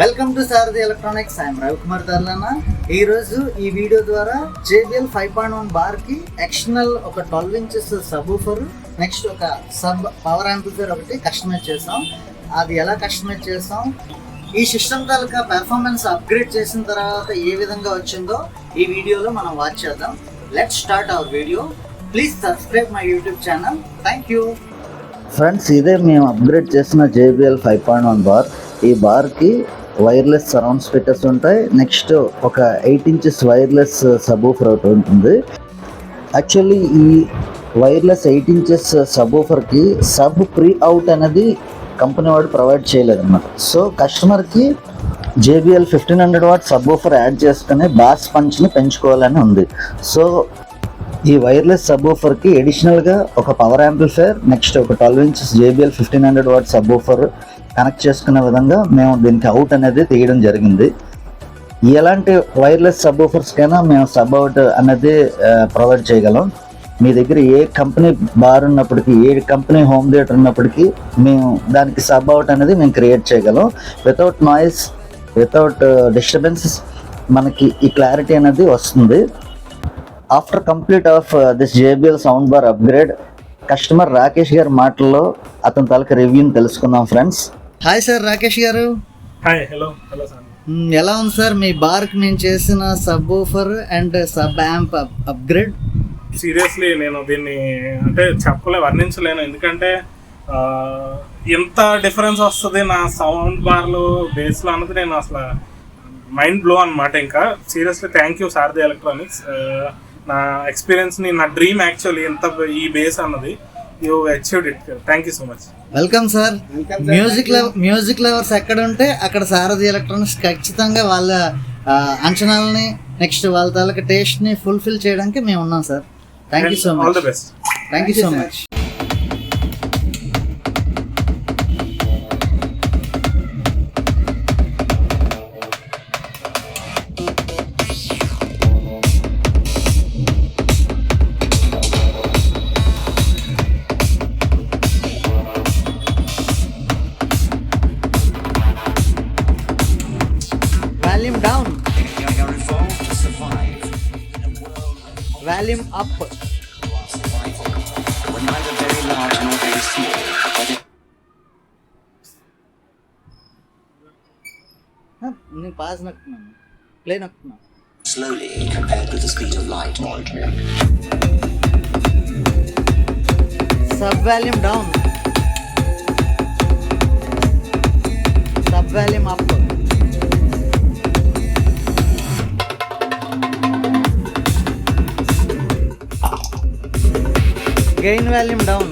Welcome to Sarathi Electronics. I'm Ravikumar Tarlana. ఈరోజు ఈ video ద్వారా JBL 5.1 బార్కి ఎక్స్టర్నల్ ఒక 12 ఇంచెస్ సబ్ ఊఫర్, నెక్స్ట్ ఒక సబ్ పవర్ యాంప్లిఫైర్ ఒకటి కస్టమైజ్ చేసాం. అది ఎలా కస్టమైజ్ చేసాం, ఈ సిస్టమ్ తాలూకా పెర్ఫార్మెన్స్ అప్గ్రేడ్ చేసిన తర్వాత ఏ విధంగా వచ్చిందో ఈ వీడియోలో మనం వాచ్ చేద్దాం. Let's start our video. Please subscribe my YouTube channel. Thank you friends. ఇదే మేము అప్గ్రేడ్ చేసిన JBL 5.1 బార్. ఈ బార్కి వైర్లెస్ సరౌండ్ స్పీకర్స్ ఉంటాయి. నెక్స్ట్ ఒక 8 ఇంచెస్ వైర్లెస్ సబ్ ఊఫర్ ఒకటి ఉంటుంది. యాక్చువల్లీ ఈ వైర్లెస్ 8 ఇంచెస్ సబ్ ఊఫర్కి సబ్ ప్రీ అవుట్ అనేది కంపెనీ వాడు ప్రొవైడ్ చేయలేదు అన్నమాట. సో కస్టమర్కి JBL 1500 watt subwoofer add చేసుకుని బాస్ పంచ్ని పెంచుకోవాలని ఉంది. సో ఈ వైర్లెస్ సబ్ ఊఫర్కి ఎడిషనల్గా ఒక పవర్ యాంప్లిఫైర్, నెక్స్ట్ ఒక 12 inches JBL 1500 watt sub woofer connect చేసుకునే విధంగా మేము దీనికి అవుట్ అనేది తీయడం జరిగింది. ఎలాంటి వైర్లెస్ సబ్ ఊఫర్స్కైనా మేము సబ్ అవుట్ అనేది ప్రొవైడ్ చేయగలం. మీ దగ్గర ఏ కంపెనీ బార్ ఉన్నప్పటికీ, ఏ కంపెనీ హోమ్ థియేటర్ ఉన్నప్పటికీ మేము దానికి సబ్ అవుట్ అనేది మేము క్రియేట్ చేయగలం. వితౌట్ నాయిస్, వితౌట్ డిస్టర్బెన్సెస్ మనకి ఈ క్లారిటీ అనేది వస్తుంది. After complete of this JBL sound bar upgrade, customer Rakesh గారి మాటల్లో అతని తాలూకా రివ్యూని తెలుసుకుందాం ఫ్రెండ్స్. హాయ్ సార్, రాకేష్ గారు. హాయ్. Hello sir. ఎలా ఉంది సార్ మీ బార్కి మేము చేసిన sub woofer and sub amp upgrade? Seriously నేను దీన్ని అంటే వర్ణించలేను, ఎందుకంటే ఎంత డిఫరెన్స్ వస్తుంది నా సౌండ్ బార్లు బేస్లో అన్నది నేను అసలు మైండ్ బ్లో అనమాట. ఇంకా seriously thank you Sarathi electronics. నా ఎక్స్పీరియన్స్ని, నా డ్రీమ్ యాక్చువల్లీ ఎంత ఈ బేస్ అన్నది you achieved it. Thank you so much. Welcome sir. Music lovers ఎక్కడ ఉంటే అక్కడ సారథి ఎలక్ట్రానిక్స్ ఖచ్చితంగా వాళ్ళ అంచనాలని, నెక్స్ట్ వాళ్ళ తాలూకా టేస్ట్ని ఫుల్ఫిల్ చేయడానికి మేము ఉన్నాం sir. Thank you so much. All the best. Thank you so much. Volume down, volume up. నేను పాజ్ నొక్కున్నాను, ప్లే నొక్కున్నాను. Slowly compared with the speed of light. Sub volume down, sub volume up. Gain volume down.